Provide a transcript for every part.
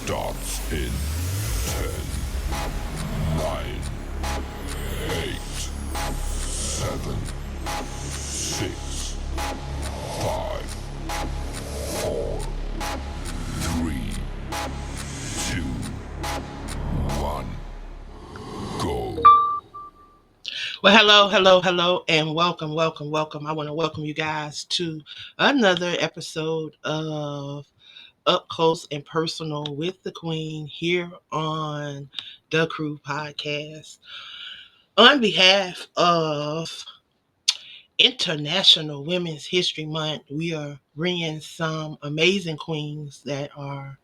starts in 10, 9, 8, 7, 6, 5, 4, 3, 2, 1, go. Well, hello, hello, hello, and welcome, welcome, welcome. I want to welcome you guys to another episode of Up Close and Personal with the Queen here on the Crew Podcast. On behalf of International Women's History Month, we are bringing some amazing queens that are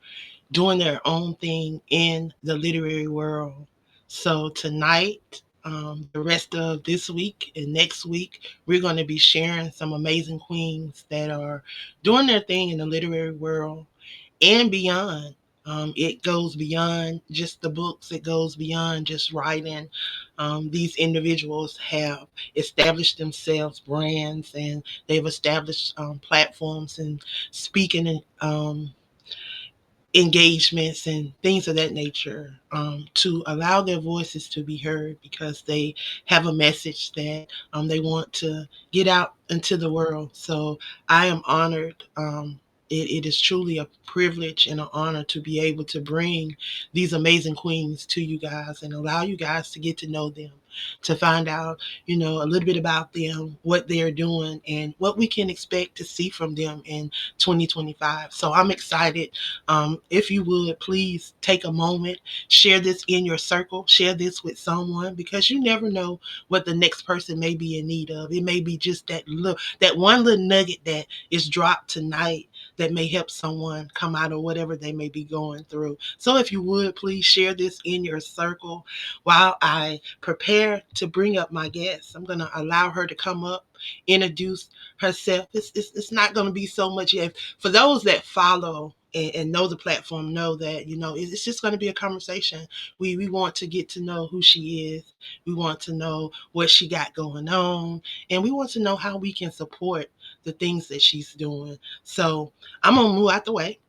doing their own thing in the literary world. So tonight, the rest of this week and next week, we're going to be sharing some amazing queens that are doing their thing in the literary world and beyond. It goes beyond just the books. It goes beyond just writing. These individuals have established themselves brands, and they've established platforms and speaking engagements and things of that nature, to allow their voices to be heard because they have a message that they want to get out into the world. So I am honored. It is truly a privilege and an honor to be able to bring these amazing queens to you guys and allow you guys to get to know them, to find out, a little bit about them, what they're doing, and what we can expect to see from them in 2025. So I'm excited. If you would, please take a moment, share this in your circle, share this with someone, because you never know what the next person may be in need of. It may be just that one little nugget that is dropped tonight that may help someone come out of whatever they may be going through. So if you would, please share this in your circle while I prepare to bring up my guest. I'm going to allow her to come up, introduce herself. It's not going to be so much yet. For those that follow and know the platform, know that it's just going to be a conversation. We want to get to know who she is. We want to know what she got going on, and we want to know how we can support the things that she's doing. So I'm gonna move out the way.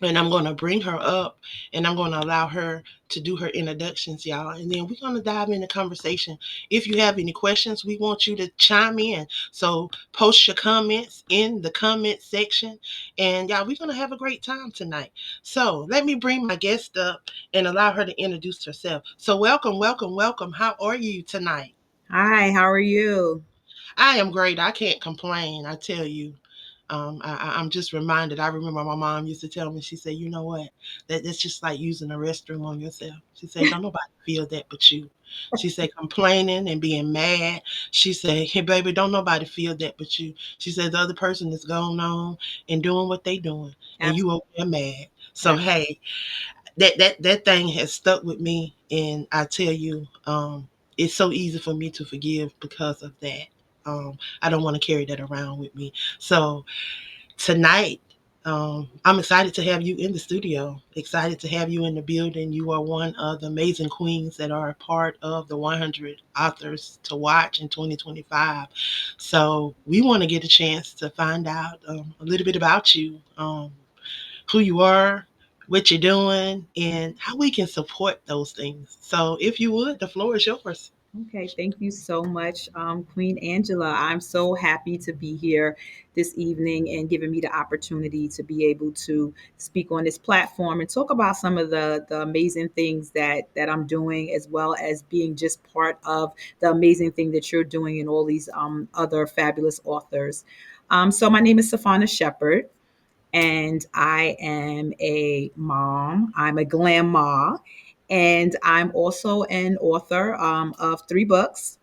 And I'm going to bring her up, and I'm going to allow her to do her introductions, y'all. And then we're going to dive into conversation. If you have any questions, we want you to chime in. So post your comments in the comment section. And y'all, we're going to have a great time tonight. So let me bring my guest up and allow her to introduce herself. So welcome, welcome, welcome. How are you tonight? Hi, how are you? I am great. I can't complain. I tell you. I'm just reminded. I remember my mom used to tell me. She said, "You know what? That's just like using a restroom on yourself." She said, "Don't nobody feel that but you." She said, "Complaining and being mad." She said, "Hey, baby, don't nobody feel that but you." She said, "The other person is going on and doing what they doing, and you over there mad." So Ab- hey, that thing has stuck with me, and I tell you, it's so easy for me to forgive because of that. I don't want to carry that around with me. So tonight, I'm excited to have you in the studio, excited to have you in the building. You are one of the amazing queens that are a part of the 100 authors to watch in 2025. So we want to get a chance to find out a little bit about you, who you are, what you're doing, and how we can support those things. So if you would, the floor is yours. Okay, thank you so much, Queen Angela. I'm so happy to be here this evening and giving me the opportunity to be able to speak on this platform and talk about some of the amazing things that I'm doing, as well as being just part of the amazing thing that you're doing and all these other fabulous authors. So my name is Sophonna Sheppard, and I am a mom. I'm a glam ma, and I'm also an author of three books,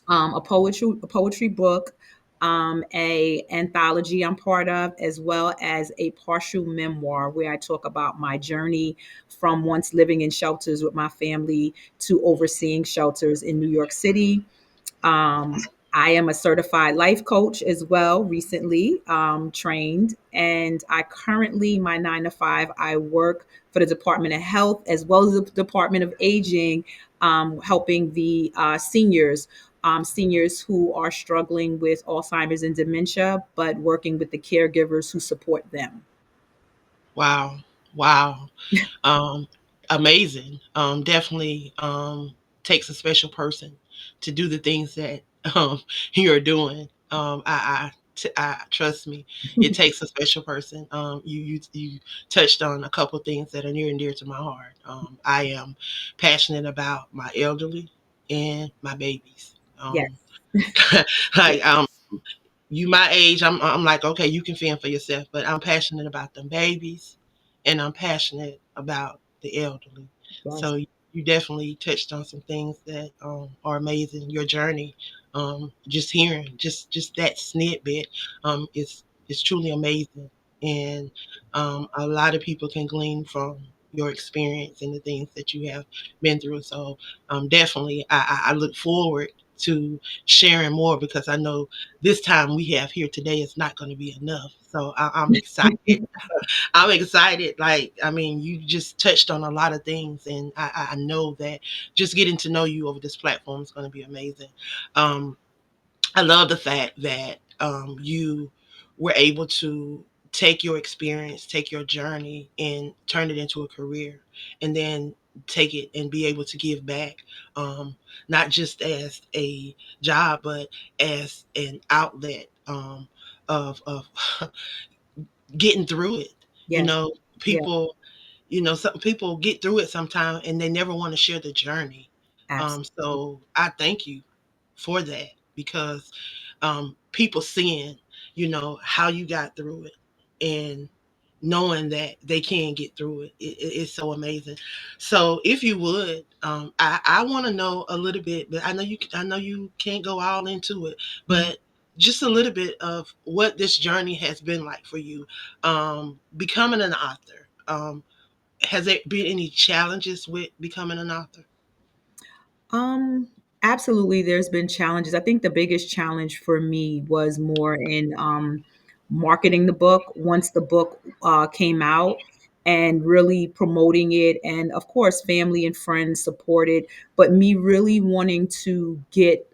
a poetry book, a anthology I'm part of, as well as a partial memoir where I talk about my journey from once living in shelters with my family to overseeing shelters in New York City. I am a certified life coach as well, recently trained. And I currently, my 9 to 5, I work for the Department of Health as well as the Department of Aging, helping the seniors who are struggling with Alzheimer's and dementia, but working with the caregivers who support them. Wow. Wow. Um, Amazing. Definitely takes a special person to do the things that you're doing. I trust me, it takes a special person. You touched on a couple things that are near and dear to my heart. I am passionate about my elderly and my babies. Yes. Like you my age, I'm like, okay, you can fend for yourself, but I'm passionate about them babies, and I'm passionate about the elderly. Yes. So you definitely touched on some things that are amazing. Your journey, just hearing just that snippet, is truly amazing, and a lot of people can glean from your experience and the things that you have been through. So definitely, I look forward to sharing more, because I know this time we have here today is not going to be enough. So I'm excited. I'm excited. Like, I mean, you just touched on a lot of things, and I know that just getting to know you over this platform is going to be amazing. Um, I love the fact that you were able to take your experience, take your journey, and turn it into a career, and then take it and be able to give back, not just as a job, but as an outlet of getting through it. You Yes. know, Yeah. people, some people get through it sometimes and they never want to share the journey. Absolutely. So I thank you for that, because people seeing, how you got through it, and knowing that they can get through it's so amazing. So if you would, I want to know a little bit, but I know you can't go all into it, Mhm. but just a little bit of what this journey has been like for you, becoming an author. Has there been any challenges with becoming an author? Um, Absolutely, there's been challenges. I think the biggest challenge for me was more in marketing the book once the book came out, and really promoting it. And of course, family and friends supported, but me really wanting to get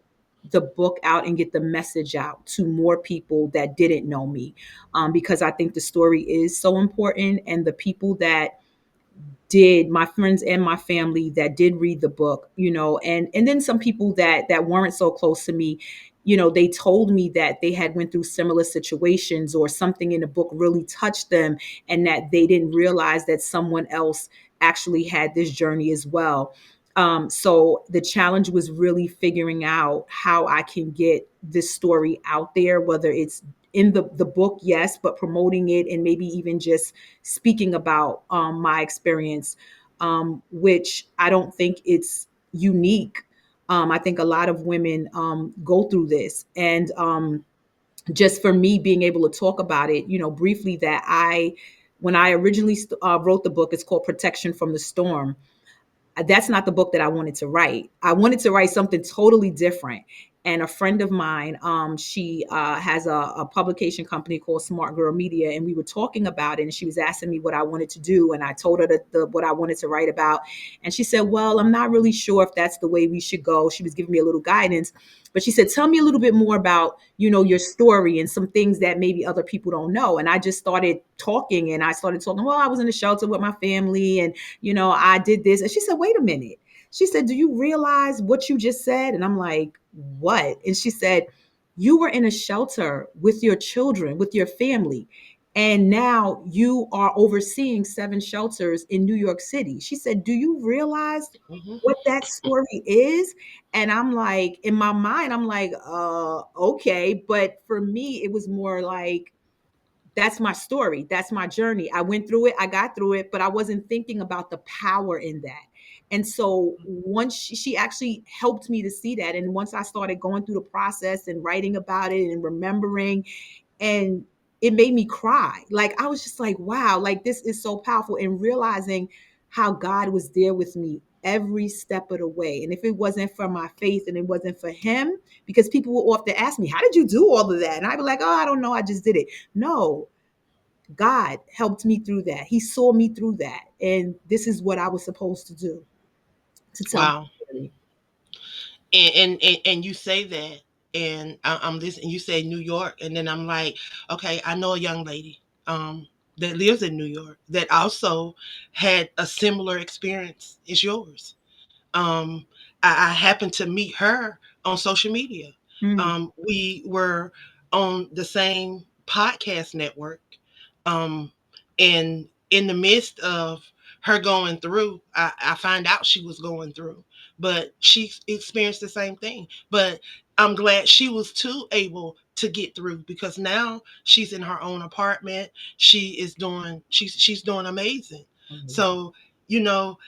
the book out and get the message out to more people that didn't know me, because I think the story is so important, and the people that did, my friends and my family that did read the book, and then some people that weren't so close to me, they told me that they had went through similar situations, or something in the book really touched them, and that they didn't realize that someone else actually had this journey as well. So the challenge was really figuring out how I can get this story out there, whether it's in the book, yes, but promoting it, and maybe even just speaking about my experience, which I don't think it's unique. I think a lot of women go through this. And just for me being able to talk about it, briefly, that when I originally wrote the book, it's called Protection from the Storm. That's not the book that I wanted to write. I wanted to write something totally different. And a friend of mine, she has a publication company called Smart Girl Media, and we were talking about it. And she was asking me what I wanted to do, and I told her what I wanted to write about. And she said, "Well, I'm not really sure if that's the way we should go." She was giving me a little guidance, but she said, "Tell me a little bit more about your story and some things that maybe other people don't know." And I just started talking, and I started talking. Well, I was in a shelter with my family, and I did this. And she said, "Wait a minute." She said, "Do you realize what you just said?" And I'm like, "What?" And she said, "You were in a shelter with your children, with your family. And now you are overseeing 7 shelters in New York City." She said, "Do you realize Hmm. what that story is?" And I'm like, in my mind, I'm like, okay. But for me, it was more like, that's my story. That's my journey. I went through it. I got through it, but I wasn't thinking about the power in that. And so once she actually helped me to see that. And once I started going through the process and writing about it and remembering, and it made me cry. Like, I was just like, wow, like, this is so powerful. And realizing how God was there with me every step of the way. And if it wasn't for my faith and it wasn't for him, because people will often ask me, "How did you do all of that?" And I'd be like, "Oh, I don't know. I just did it." No, God helped me through that. He saw me through that. And this is what I was supposed to do, to tell my Wow. story. And you say that, and I'm listening. You say New York, and then I'm like, okay, I know a young lady that lives in New York that also had a similar experience as yours. Um, I happened to meet her on social media. Mm. We were on the same podcast network. Um, and in the midst of her going through, I find out she was going through, but she experienced the same thing. But I'm glad she was too able to get through because now she's in her own apartment. She's doing amazing. Amazing. So, you know,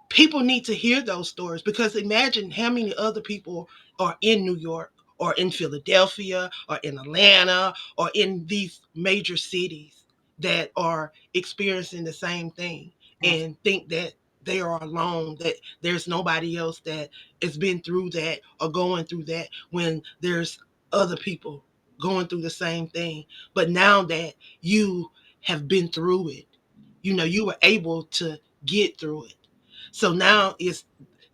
people need to hear those stories because imagine how many other people are in New York or in Philadelphia or in Atlanta or in these major cities that are experiencing the same thing Abs- and think that they are alone, that there's nobody else that has been through that or going through that when there's other people going through the same thing. But now that you have been through it, you were able to get through it. So now it's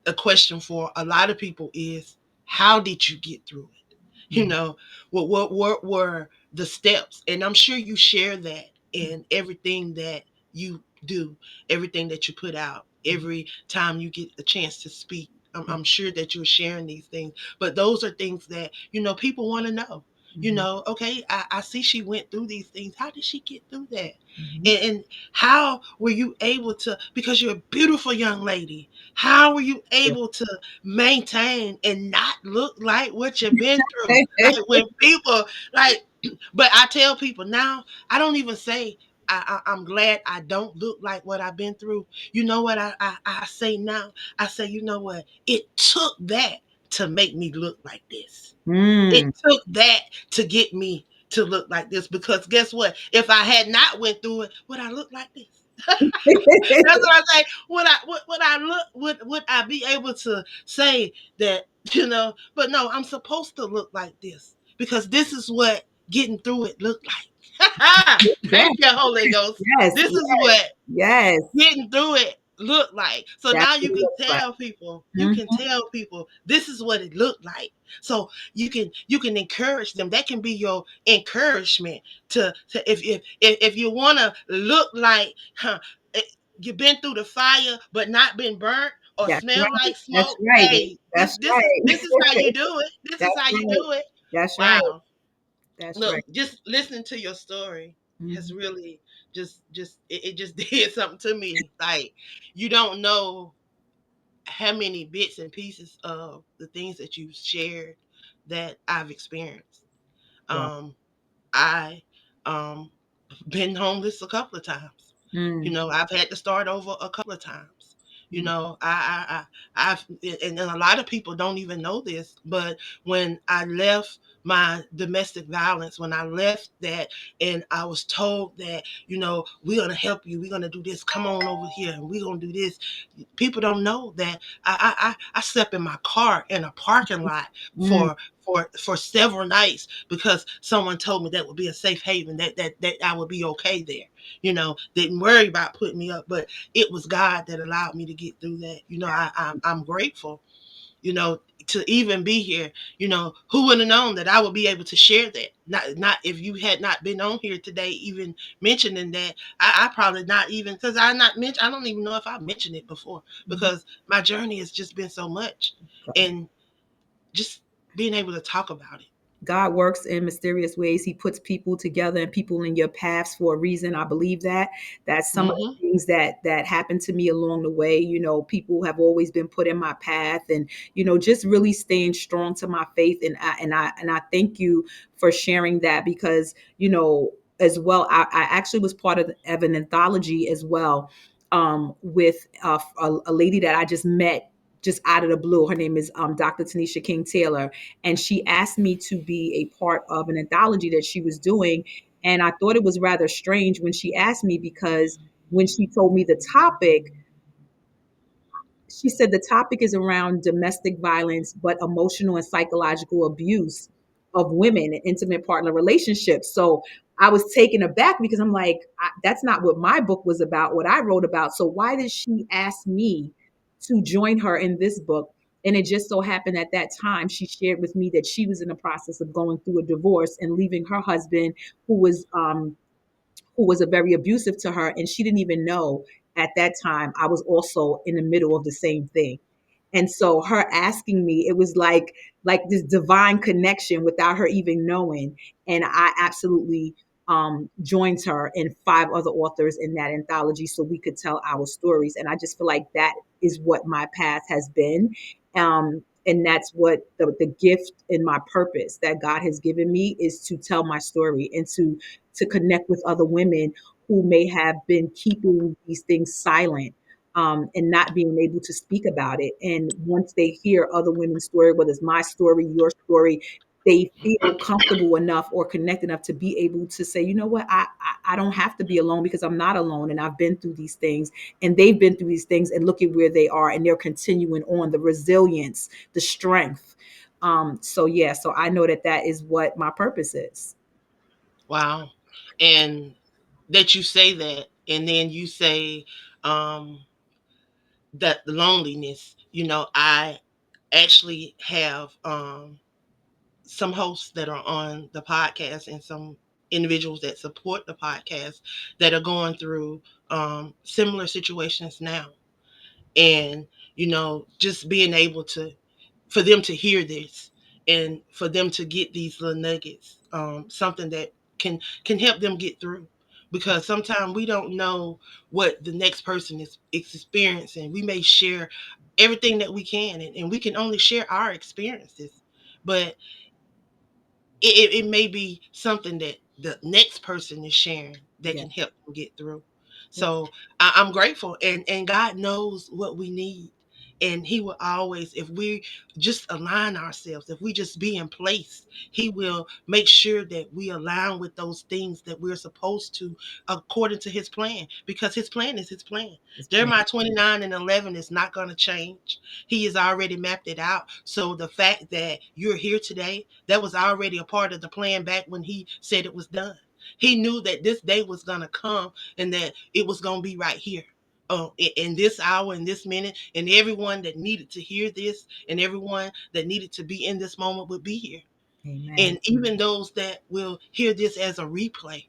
a question for a lot of people is how did you get through it? You mm, know, what were the steps? And I'm sure you share that in everything that you do, everything that you put out, mm, every time you get a chance to speak. mm, I'm sure that you're sharing these things, but those are things that, people want to know. mhm, Okay, I see she went through these things. How did she get through that? mhm. And how were you able to, because you're a beautiful young lady, how were you Yeah. able to maintain and not look like what you've been through? Like when people, like, but I tell people now, I don't even say, I'm glad I don't look like what I've been through. You know what I say now? I say, you know what? It took that to make me look like this. It Mm. took that to get me to look like this because guess what? If I had not went through it, would I look like this? That's what I say. Would I look would I be able to say that, but no, I'm supposed to look like this because this is what getting through it looked like. Yes, Thank you, Holy Ghost. yes, This is what yes. getting through it look like. So That's now what you it can looks like. tell people, Mhm. this is what it looked like. So you can encourage them. That can be your encouragement to if you want to look like eh, you've been through the fire but not been burnt or That's smell right. like That's smoke. right. Hey, this That's this is right. this is how you do it. This is That's how you right. do it. That's right. Wow. That's Look, right. just listening to your story has Mhm. really it just did something to me. Like you don't know how many bits and pieces of the things that you shared that I've experienced. Wow. Um, I um been homeless a couple of times. Mm. I've had to start over a couple of times. You Mm. know, I've, and a lot of people don't even know this, but when I left my domestic violence, when I left that, and I was told that, we're gonna help you, we're gonna do this, come on over here, and we're gonna do this. People don't know that I slept in my car in a parking lot Mm. for several nights because someone told me that would be a safe haven, that I would be okay there. Didn't worry about putting me up, but it was God that allowed me to get through that. I'm grateful, to even be here. Who would have known that I would be able to share that? Not if you had not been on here today, even mentioning that. I probably not even because I don't even know if I mentioned it before Mhm. because my journey has just been so much, and just being able to talk about it. God works in mysterious ways. He puts people together and people in your paths for a reason. I believe that. That's some of Hmm. the things that happened to me along the way. People have always been put in my path, and just really staying strong to my faith. And I thank you for sharing that because as well. I actually was part of an anthology as well, with a lady that I just met just out of the blue. Her name is Dr. Tanisha King Taylor, and she asked me to be a part of an anthology that she was doing. And I thought it was rather strange when she asked me because when she told me the topic, she said the topic is around domestic violence, but emotional and psychological abuse of women in intimate partner relationships. So I was taken aback because I'm like, that's not what my book was about, what I wrote about. So why did she ask me to join her in this book? And it just so happened at that time, she shared with me that she was in the process of going through a divorce and leaving her husband, who was who was a very abusive to her, and she didn't even know at that time I was also in the middle of the same thing. And so her asking me, it was like this divine connection without her even knowing. And I absolutely joined her and five other authors in that anthology so we could tell our stories. And I just feel like that is what my path has been. And that's what the gift and my purpose that God has given me is to tell my story and to connect with other women who may have been keeping these things silent, and not being able to speak about it. And once they hear other women's story, whether it's my story, your story, they feel comfortable enough or connected enough to be able to say, you know what, I don't have to be alone because I'm not alone and I've been through these things and they've been through these things and look at where they are and they're continuing on, the resilience, the strength. So yeah, so I know that that is what my purpose is. Wow. And that you say that, and then you say um, that the loneliness. I actually have some hosts that are on the podcast and some individuals that support the podcast that are going through similar situations now. And just being able to for them to hear this and for them to get these little nuggets, something that can help them get through, because sometimes we don't know what the next person is experiencing. We may share everything that we can, and we can only share our experiences, but it may be something that the next person is sharing that Yeah. can help them get through. Yes. So I'm grateful, and God knows what we need, and He will always, if we just align ourselves, if we just be in place, He will make sure that we align with those things that we're supposed to, according to His plan, because His plan is His plan. It's plan. Jeremiah 29:11 is not going to change. He has already mapped it out. So the fact that you're here today, that was already a part of the plan back when He said it was done. He knew that this day was going to come and that it was going to be right here. In this hour, in this minute, and everyone that needed to hear this and everyone that needed to be in this moment would be here. Amen. And even those that will hear this as a replay,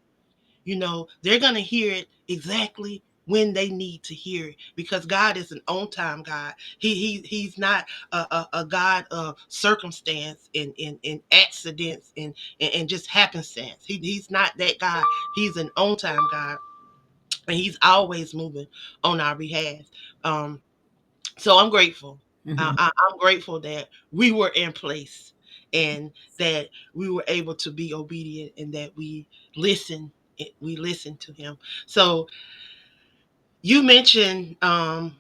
they're going to hear it exactly when they need to hear it, because God is an on time God. He's not a God of circumstance and accidents and just happenstance. He's not that God. He's an on time God, and He's always moving on our behalf. Um, so I'm grateful. Hmm. I'm grateful that we were in place, and that we were able to be obedient, and that listen we listened to Him. So you mentioned some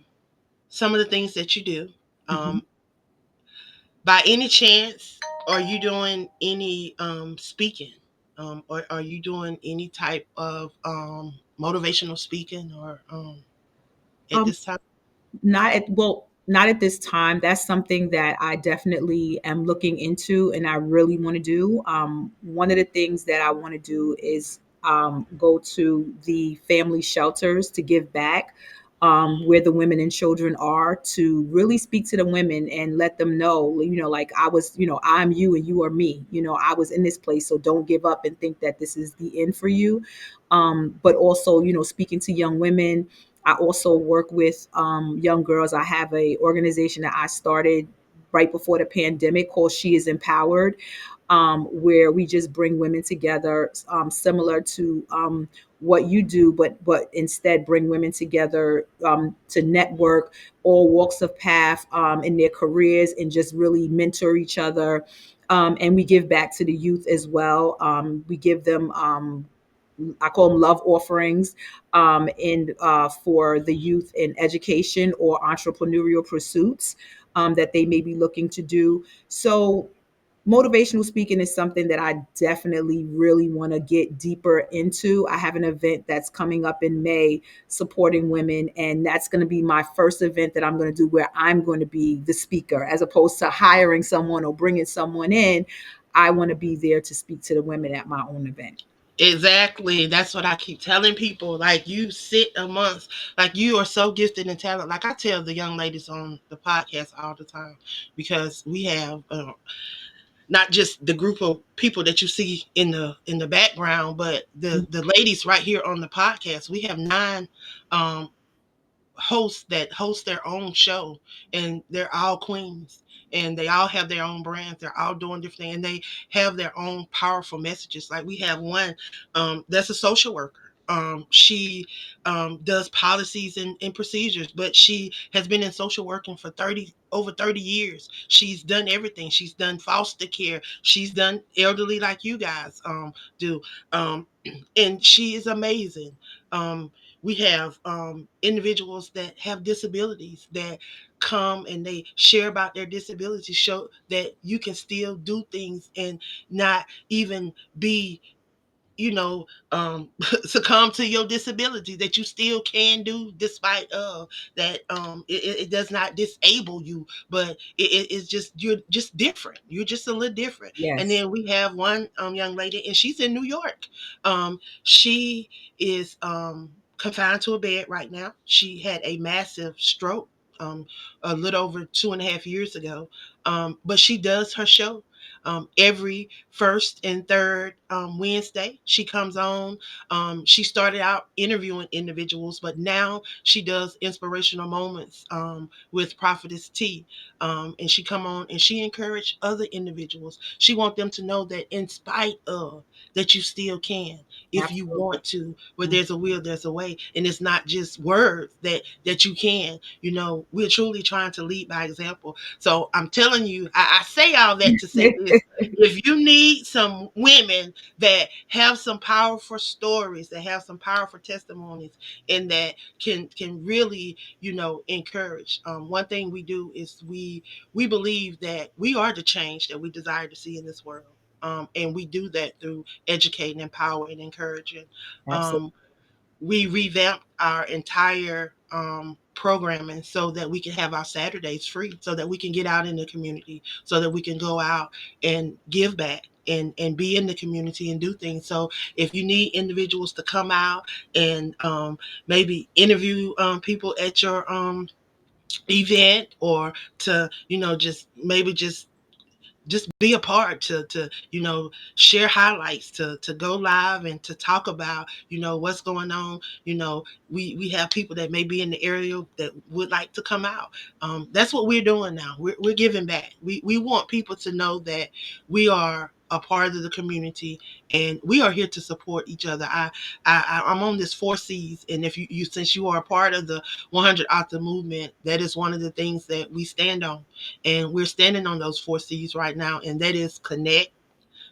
of the things that you do. Hmm. Um, by any chance, are you doing any speaking? Or are you doing any type of motivational speaking, or at Um, this time? not at this time. That's something that I definitely am looking into and I really want to do. One of the things that I want to do is go to the family shelters to give back, where the women and children are, to really speak to the women and let them know, like I was, I'm you and you are me. I was in this place, so don't give up and think that this is the end for you. But also, speaking to young women. I also work with young girls. I have a organization that I started right before the pandemic called She Is Empowered, where we just bring women together, similar to what you do, but instead bring women together to network, all walks of path in their careers, and just really mentor each other. And we give back to the youth as well. We give them I call them love offerings, in for the youth in education or entrepreneurial pursuits that they may be looking to do. So motivational speaking is something that I definitely really want to get deeper into. I have an event that's coming up in May supporting women, and that's going to be my first event that I'm going to do where I'm going to be the speaker as opposed to hiring someone or bringing someone in. I want to be there to speak to the women at my own event. Exactly. That's what I keep telling people. Like, you sit amongst, like, you are so gifted and talented. Like, I tell the young ladies on the podcast all the time, because we have not just the group of people that you see in the background, but the ladies right here on the podcast. We have 9 um, hosts that host their own show, and they're all queens, and they all have their own brands. They're all doing different things, and they have their own powerful messages. Like we have one that's a social worker. She does policies and procedures, but she has been in social working for 30 years. She's done everything. She's done foster care. She's done elderly like you guys do. Um, and she is amazing. We have individuals that have disabilities that come and they share about their disabilities, show that you can still do things and not even be, you know, succumb to your disability, that you still can do despite of that. It does not disable you, but it's just, you're just different. You're just a little different. And Yes. then we have one young lady, and she's in New York. She is confined to a bed right now. She had a massive stroke um, a little over 2.5 years ago. But she does her show every first and third Wednesday. She comes on. She started out interviewing individuals, but now she does inspirational moments with Prophetess T. And she come on and she encouraged other individuals. She want them to know that in spite of that, you still can if you Absolutely. want to. Where there's a will, there's a way, and it's not just words that you can. We're truly trying to lead by example. So I'm telling you, I say all that to say this. If you need some women that have some powerful stories, that have some powerful testimonies, and that can really, encourage. One thing we do is we believe that we are the change that we desire to see in this world. And we do that through educating, empowering, encouraging. Absolutely. Um, we revamped our entire programming so that we can have our Saturdays free, so that we can get out in the community, so that we can go out and give back and be in the community and do things. So if you need individuals to come out and maybe interview people at your event, or to, just maybe just be a part, to share highlights, to go live and to talk about what's going on. We have people that may be in the area that would like to come out. That's what we're doing now. We're giving back. We want people to know that we are a part of the community, and we are here to support each other. I'm on this 4 C's, and if you since you are a part of the 100 author movement, that is one of the things that we stand on, and we're standing on those 4 C's right now, and that is connect,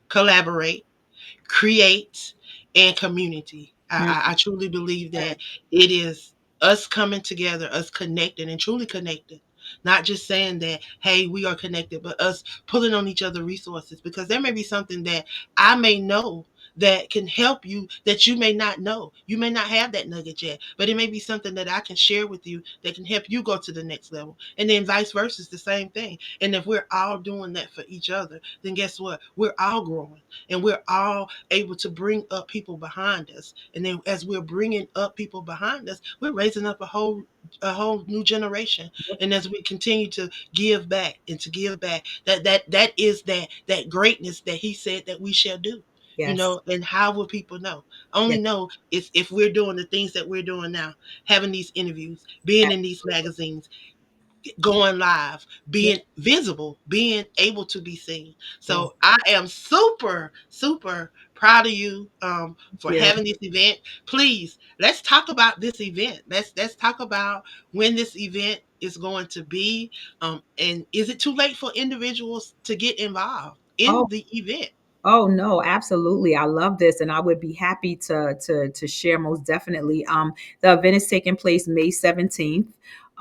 collaborate, create, and community. I truly believe that it is us coming together, us connecting and truly connected. Not just saying that, hey, we are connected, but us pulling on each other resources, because there may be something that I may know that can help you that you may not know. You may not have that nugget yet, but it may be something that I can share with you that can help you go to the next level. And then vice versa is the same thing. And if we're all doing that for each other, then guess what? We're all growing, and we're all able to bring up people behind us. And then as we're bringing up people behind us, we're raising up a whole new generation. And as we continue to give back and to give back, that is that greatness that he said that we shall do. Yes. And how will people know? Only Yes. know if we're doing the things that we're doing now, having these interviews, being in these magazines, going live, Yes. being visible, being able to be seen. Yes. So I am super, super proud of you Thank for you. having this event. Please, let's talk about this event. Let's talk about when this event is going to be. And is it too late for individuals to get involved Oh, in the event? oh no, absolutely. I love this, and I would be happy to share most definitely. The event is taking place May 17th.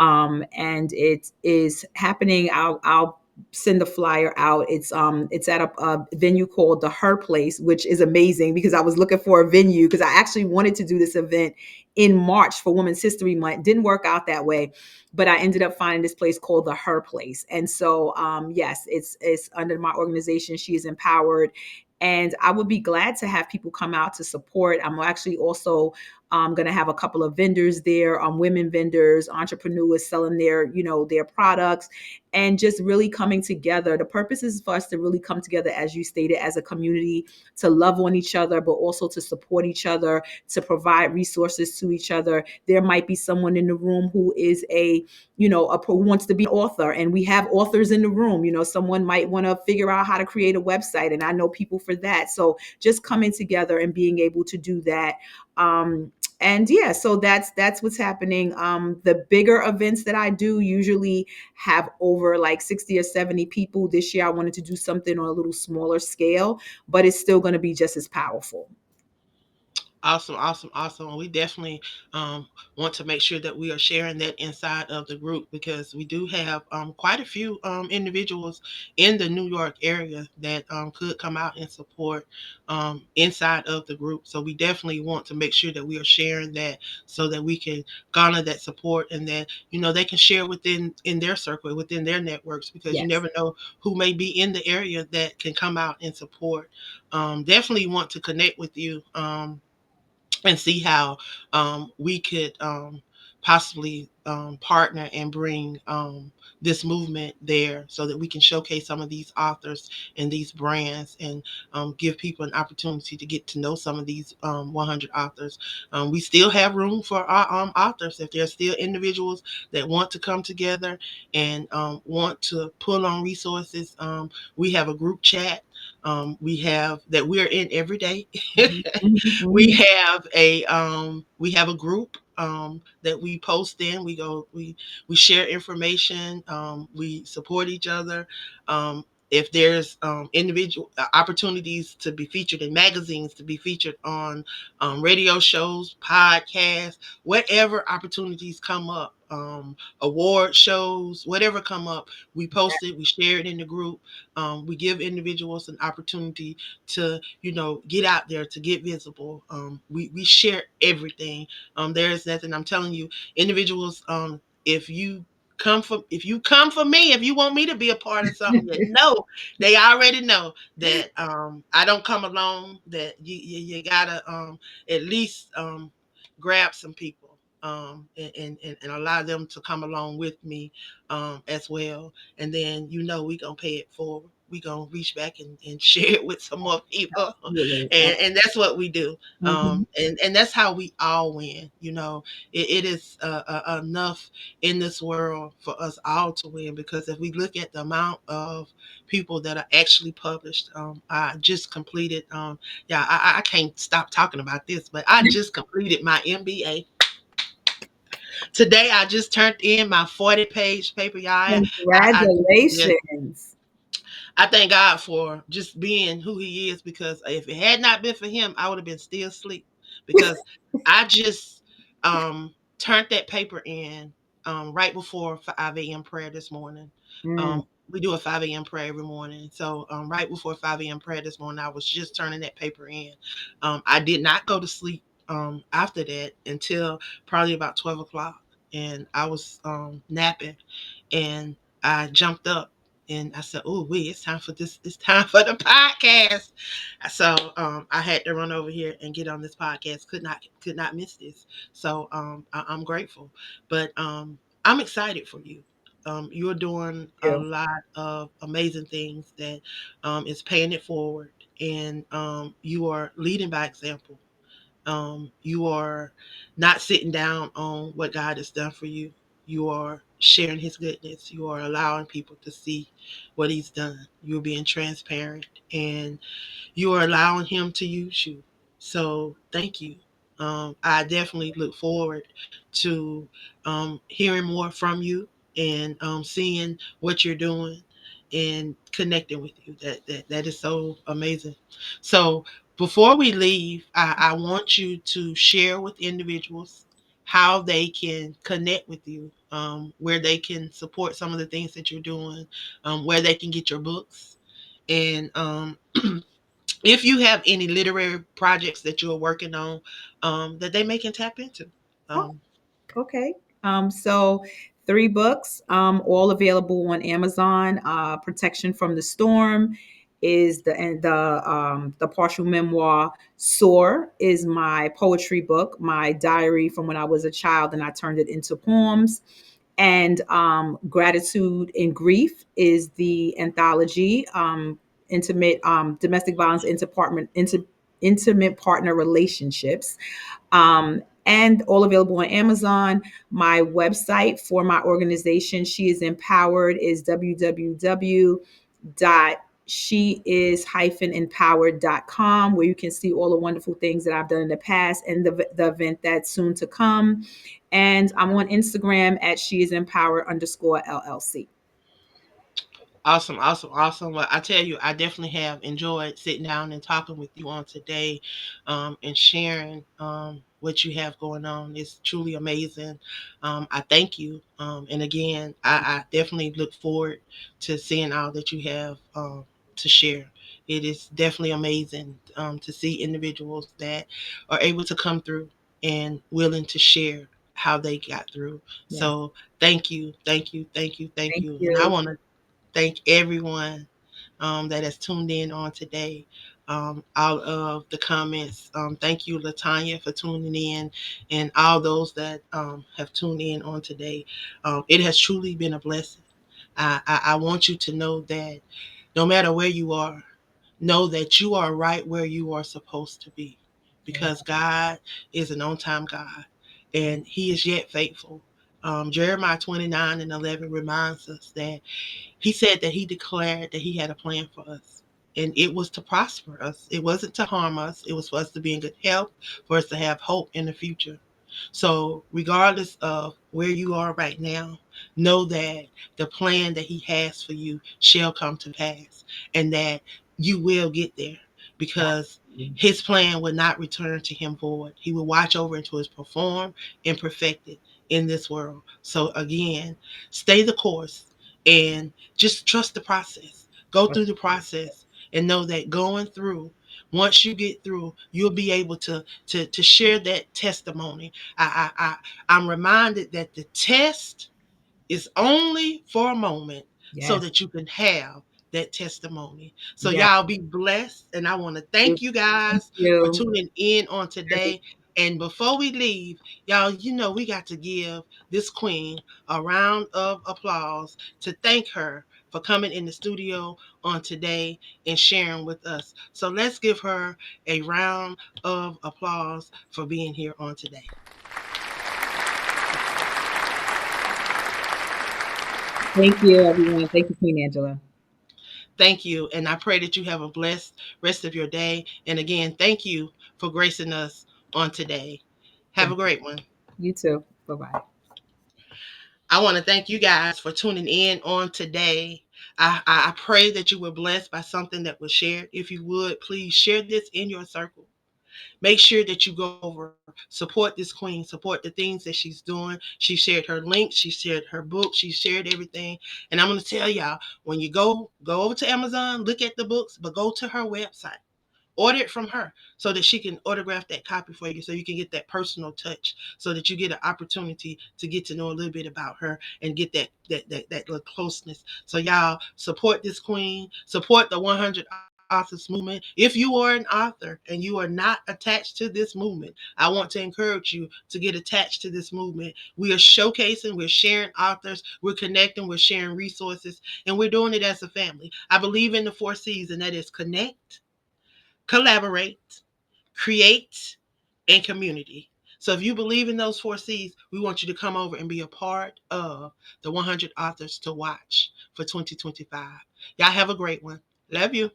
And it is happening. I'll send the flyer out. It's at a venue called the Her Place, which is amazing because I was looking for a venue because I actually wanted to do this event in March for Women's History Month. Didn't work out that way, but I ended up finding this place called the Her Place. And so yes, it's under my organization. She is empowered. And I would be glad to have people come out to support. I'm actually also I'm going to have a couple of vendors there, women vendors, entrepreneurs selling their products, and just really coming together. The purpose is for us to really come together, as you stated, as a community, to love on each other, but also to support each other, to provide resources to each other. There might be someone in the room who is who wants to be an author, and we have authors in the room. Someone might want to figure out how to create a website, and I know people for that. So just coming together and being able to do that. And yeah, so that's what's happening. The bigger events that I do usually have over like 60 or 70 people. This year I wanted to do something on a little smaller scale, but it's still going to be just as powerful. Awesome, awesome, awesome. We definitely want to make sure that we are sharing that inside of the group, because we do have quite a few individuals in the New York area that could come out and support inside of the group. So we definitely want to make sure that we are sharing that, so that we can garner that support, and that they can share within in their circle, within their networks, because you Yes. never know who may be in the area that can come out and support. Definitely want to connect with you. And see how we could possibly partner and bring this movement there, so that we can showcase some of these authors and these brands, and give people an opportunity to get to know some of these 100 authors. We still have room for our authors. If there's still individuals that want to come together and want to pull on resources, we have a group chat. We have that we're in every day. Mhm, mhm, we mhm. have a group that we post in. We share information. We support each other. If there's individual opportunities to be featured in magazines, to be featured on radio shows, podcasts, whatever opportunities come up, award shows, whatever come up, we post it, we share it in the group. We give individuals an opportunity to get out there, to get visible. We share everything. There's nothing, I'm telling you, individuals, if you come for me, if you want me to be a part of something, that no, they already know that I don't come alone, that you gotta at least grab some people, and allow them to come along with me as well. And then we gonna pay it forward. We gonna reach back and share it with some more people, Absolutely. and that's what we do. Mhm. And that's how we all win. It is enough in this world for us all to win, because if we look at the amount of people that are actually published, I just completed. Yeah, I can't stop talking about this, but I just completed my MBA. Today I just turned in my 40-page paper, y'all. I just, Congratulations. I thank God for just being who He is, because if it had not been for Him, I would have been still asleep. Because I just turned that paper in right before 5 a.m. prayer this morning. Mm, We do a 5 a.m. prayer every morning. So right before 5 a.m. prayer this morning, I was just turning that paper in. I did not go to sleep after that until probably about 12 o'clock. And I was napping, and I jumped up and I said, "Oh, wait, it's time for this. It's time for the podcast." So I had to run over here and get on this podcast. Could not miss this. So I'm grateful, but I'm excited for you. You're doing a you. lot of amazing things that is paying it forward, and you are leading by example. You are not sitting down on what God has done for you. You are sharing His goodness. You are allowing people to see what He's done. You're being transparent, and you are allowing Him to use you. So thank you. I definitely look forward to hearing more from you, and seeing what you're doing and connecting with you. That is so amazing. So before we leave, I want you to share with individuals how they can connect with you, where they can support some of the things that you're doing, where they can get your books, and if you have any literary projects that you're working on, that they may can tap into. Oh, Um, okay. So 3 books, all available on Amazon. Protection from the Storm, is the partial memoir. Soar is my poetry book, my diary from when I was a child, and I turned it into poems. And Gratitude and Grief is the anthology, intimate domestic violence intimate partner relationships, and all available on Amazon. My website for my organization, She is Empowered, is www.sheis-empowered.com, where you can see all the wonderful things that I've done in the past and the event that's soon to come. And I'm on Instagram at She is Empowered _LLC. Awesome, awesome, awesome. Well, I tell you, I definitely have enjoyed sitting down and talking with you on today, and sharing what you have going on. It's truly amazing. I thank you. And again, I definitely look forward to seeing all that you have to share. It is definitely amazing to see individuals that are able to come through and willing to share how they got through. Yeah. So thank you, thank you, thank you, thank Thank you. And I you. want to thank everyone that has tuned in on today. All of the comments. Thank you, Latanya, for tuning in, and all those that have tuned in on today. It has truly been a blessing. I want you to know that no matter where you are, know that you are right where you are supposed to be, Yeah. because God is an on time God, and He is yet faithful. Jeremiah 29:11 reminds us that He said that He declared that He had a plan for us. And it was to prosper us. It wasn't to harm us. It was for us to be in good health, for us to have hope in the future. So, regardless of where you are right now, know that the plan that He has for you shall come to pass, and that you will get there, because His plan will not return to Him void. He will watch over until it's performed and perfected in this world. So, again, stay the course and just trust the process. Go through the process and know that going through, once you get through, you'll be able to share that testimony. I'm reminded that the test is only for a moment, so Yes. that you can have that testimony. So Yes. y'all be blessed. And I want to thank you Thank guys for you. tuning in on today. And before we leave, y'all, we got to give this queen a round of applause to thank her for coming in the studio on today and sharing with us. So let's give her a round of applause for being here on today. Thank you, everyone. Thank you, Queen Angela. Thank you. And I pray that you have a blessed rest of your day. And again, thank you for gracing us on today. Have a Thank you. great one. You too. Bye bye. I want to thank you guys for tuning in on today. I pray that you were blessed by something that was shared. If you would, please share this in your circle. Make sure that you go over, support this queen, support the things that she's doing. She shared her links, she shared her book, she shared everything. And I'm going to tell y'all, when you go over to Amazon, look at the books, but go to her website. Order it from her so that she can autograph that copy for you, so you can get that personal touch, so that you get an opportunity to get to know a little bit about her and get that little closeness. So y'all support this queen, support the 100 authors movement. If you are an author and you are not attached to this movement, I want to encourage you to get attached to this movement. We are showcasing, we're sharing authors, we're connecting, we're sharing resources, and we're doing it as a family. I believe in the 4 C's, and that is connect, collaborate, create, and community. So if you believe in those 4 C's, we want you to come over and be a part of the 100 authors to watch for 2025. Y'all have a great one. Love you.